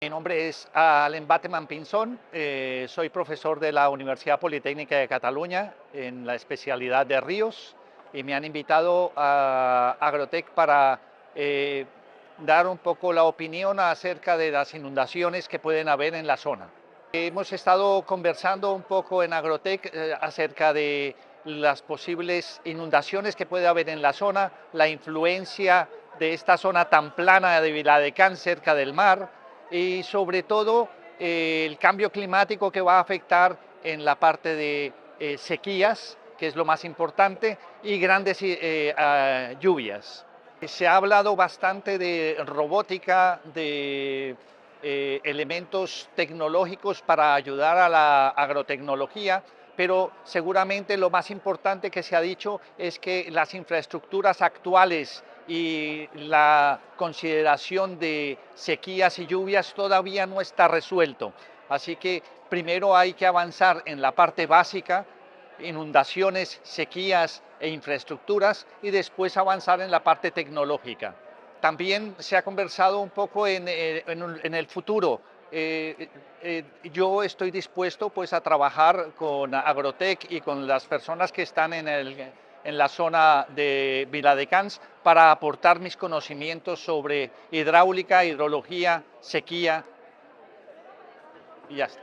Mi nombre es Allen Bateman Pinzón, soy profesor de la Universidad Politécnica de Cataluña en la especialidad de ríos y me han invitado a Agrotec para dar un poco la opinión acerca de las inundaciones que pueden haber en la zona. Hemos estado conversando un poco en Agrotec acerca de las posibles inundaciones que puede haber en la zona, la influencia de esta zona tan plana de Viladecans cerca del mar, y sobre todo el cambio climático que va a afectar en la parte de sequías, que es lo más importante, y grandes lluvias. Se ha hablado bastante de robótica, de elementos tecnológicos para ayudar a la agrotecnología, pero seguramente lo más importante que se ha dicho es que las infraestructuras actuales y la consideración de sequías y lluvias todavía no está resuelto. Así que primero hay que avanzar en la parte básica, inundaciones, sequías e infraestructuras, y después avanzar en la parte tecnológica. También se ha conversado un poco en el futuro. Yo estoy dispuesto pues a trabajar con Agrotec y con las personas que están en la zona de Viladecans para aportar mis conocimientos sobre hidráulica, hidrología, sequía y ya está.